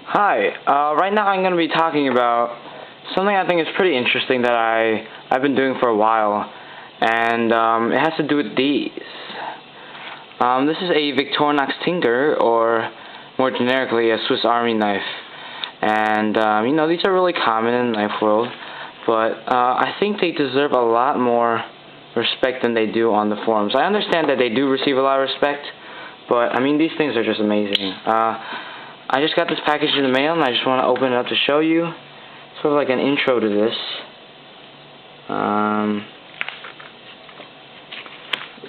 Hi, right now I'm going to be talking about something I think is pretty interesting that I've been doing for a while, and it has to do with these. This is a Victorinox tinker, or more generically, a Swiss Army knife. And, these are really common in the knife world, but I think they deserve a lot more respect than they do on the forums. I understand that they do receive a lot of respect, but, these things are just amazing. I just got this package in the mail, and I just want to open it up to show you. Sort of like an intro to this.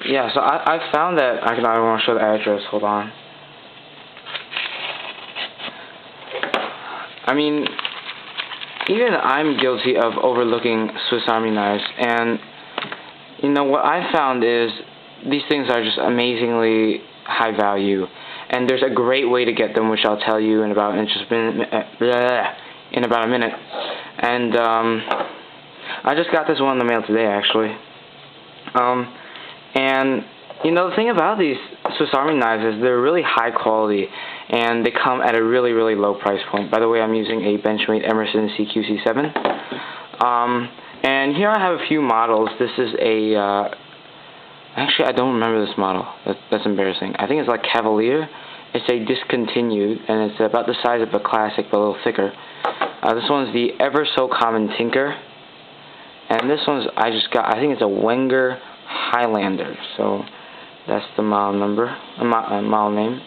Yeah, so I found that, I want to show the address, hold on. Even I'm guilty of overlooking Swiss Army knives, and, what I found is these things are just amazingly high value. And there's a great way to get them, which I'll tell you in about a minute. And I just got this one in the mail today, actually. The thing about these Swiss Army knives is they're really high quality, and they come at a really, really low price point. By the way, I'm using a Benchmade Emerson CQC7. And here I have a few models. This is a actually, I don't remember this model. That's embarrassing. I think it's like Cavalier. It's a discontinued, and it's about the size of a classic, but a little thicker. This one's the Ever So Common Tinker. And this one's, I think it's a Wenger Highlander. So, that's the model number, model name.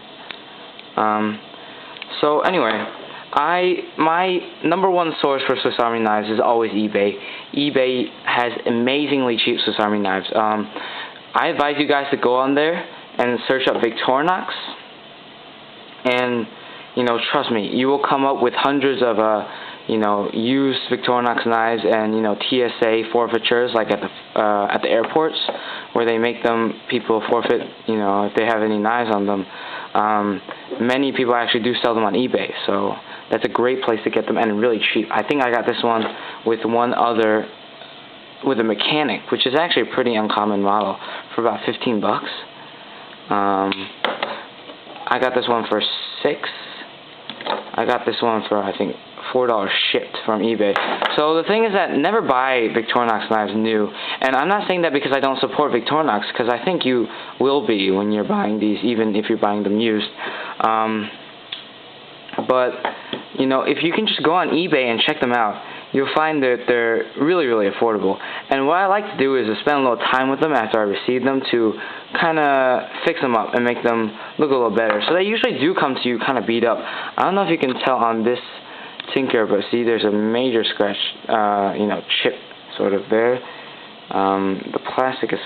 So, anyway, my number one source for Swiss Army knives is always eBay. eBay has amazingly cheap Swiss Army knives. I advise you guys to go on there and search up Victorinox, and trust me, you will come up with hundreds of used Victorinox knives and TSA forfeitures, like at the airports, where they make people forfeit if they have any knives on them. Many people actually do sell them on eBay, so that's a great place to get them, and really cheap. I think I got this one with one other, with a mechanic, which is actually a pretty uncommon model, for about 15 bucks. I got this one for $6. I got this one for, I think, $4 shipped from eBay. So the thing is that never buy Victorinox knives new. And I'm not saying that because I don't support Victorinox, because I think you will be when you're buying these, even if you're buying them used. But if you can just go on eBay and check them out, you'll find that they're really, really affordable. And what I like to do is to spend a little time with them after I receive them to kind of fix them up and make them look a little better. So they usually do come to you kind of beat up. I don't know if you can tell on this tinker, but see, there's a major scratch, chip sort of there. The plastic is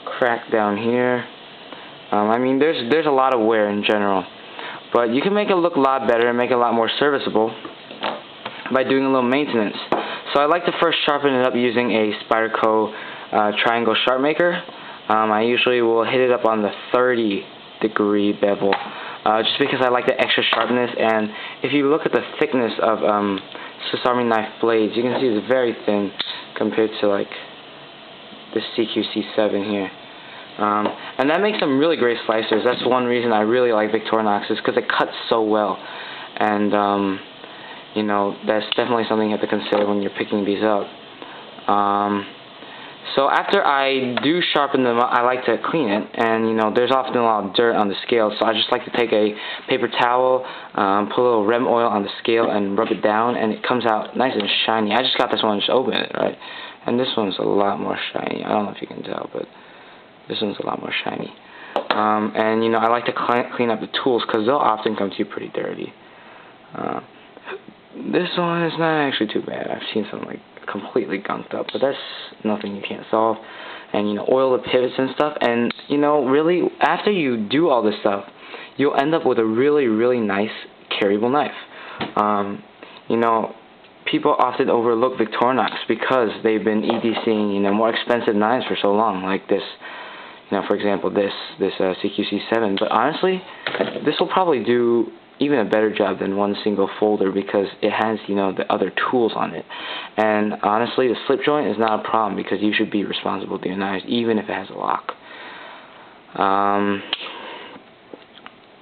cracked down here. There's a lot of wear in general. But you can make it look a lot better and make it a lot more serviceable by doing a little maintenance. So I like to first sharpen it up using a Spyderco triangle sharp maker. I usually will hit it up on the 30-degree bevel, just because I like the extra sharpness. And if you look at the thickness of Swiss Army knife blades, you can see it's very thin compared to like this CQC7 here. And that makes them really great slicers. That's one reason I really like Victorinox, is because it cuts so well. And that's definitely something you have to consider when you're picking these up. So after I do sharpen them up, I like to clean it, and there's often a lot of dirt on the scale, so I just like to take a paper towel, put a little rem oil on the scale and rub it down, and it comes out nice and shiny. I just got this one, just open it, right? And this one's a lot more shiny. I don't know if you can tell, but this one's a lot more shiny. I like to clean up the tools, because they'll often come to you pretty dirty. This one is not actually too bad. I've seen some like completely gunked up, but that's nothing you can't solve. And oil the pivots and stuff, and really after you do all this stuff, you'll end up with a really, really nice carryable knife. People often overlook Victorinox because they've been EDCing more expensive knives for so long, like this. For example, this CQC7. But honestly, this will probably do even a better job than one single folder, because it has, the other tools on it. And honestly, the slip joint is not a problem, because you should be responsible to your knives, even if it has a lock.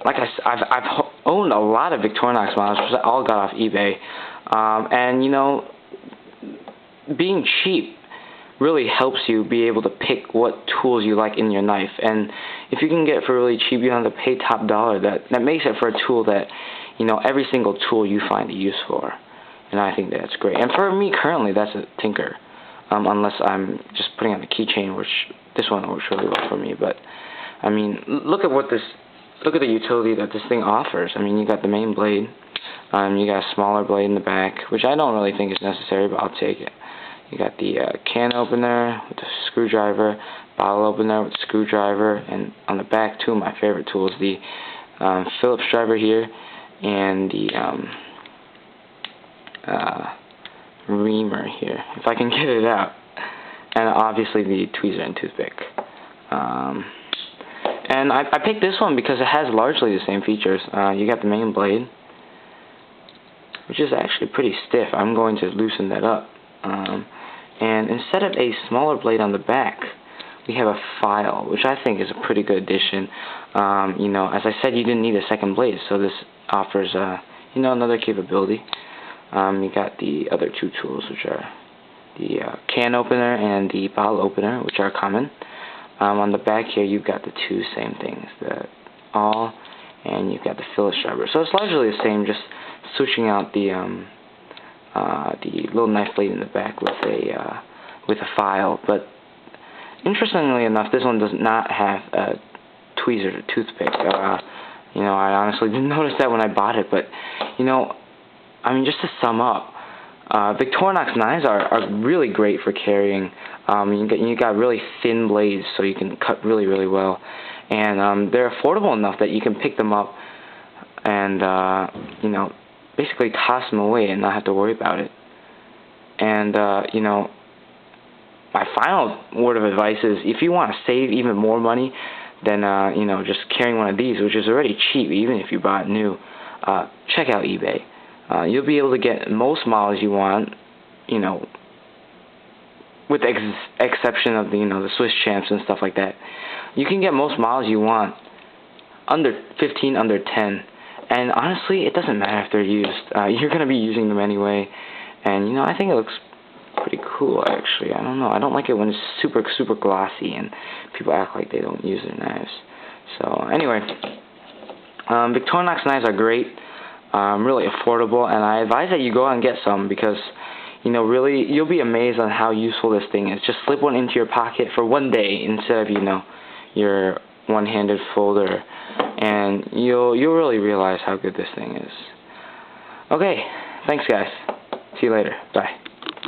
like I've owned a lot of Victorinox models, which I all got off eBay, and you know, being cheap really helps you be able to pick what tools you like in your knife. And if you can get it for really cheap, you don't have to pay top dollar. That makes it for a tool that, you know, every single tool you find a use for. And I think that's great. And for me currently, that's a tinker, unless I'm just putting on the keychain, which this one works really well for me. But I mean, look at the utility that this thing offers. I mean, you got the main blade, you got a smaller blade in the back, which I don't really think is necessary, but I'll take it. You got the can opener with the screwdriver, bottle opener with the screwdriver, and on the back, two of my favorite tools, the Phillips driver here, and the reamer here, if I can get it out, and obviously the tweezer and toothpick. And I picked this one because it has largely the same features. You got the main blade, which is actually pretty stiff. I'm going to loosen that up. And instead of a smaller blade on the back, we have a file, which I think is a pretty good addition. You know, as I said, you didn't need a second blade, so this offers, you know, another capability. You got the other two tools, which are the can opener and the bottle opener, which are common. On the back here, you've got the two same things, the awl, and you've got the Phillips driver. So it's largely the same, just switching out the little knife blade in the back with a file. But interestingly enough, this one does not have a tweezer or toothpick. You know, I honestly didn't notice that when I bought it, but you know, I mean, just to sum up, Victorinox knives are really great for carrying. You got really thin blades, so you can cut really, really well, and they're affordable enough that you can pick them up and you know, basically toss them away and not have to worry about it. And you know, my final word of advice is, if you want to save even more money than you know, just carrying one of these, which is already cheap even if you bought new, check out eBay. You'll be able to get most models you want, you know, with the exception of the, you know, the Swiss Champs and stuff like that. You can get most models you want under 15, under 10. And honestly, it doesn't matter if they're used. You're going to be using them anyway. And, you know, I think it looks pretty cool, actually. I don't know. I don't like it when it's super, super glossy and people act like they don't use their knives. So, anyway, Victorinox knives are great, really affordable, and I advise that you go out and get some because, you know, really, you'll be amazed on how useful this thing is. Just slip one into your pocket for one day instead of, you know, your one-handed folder, and you'll really realize how good this thing is. Okay, thanks guys. See you later. Bye.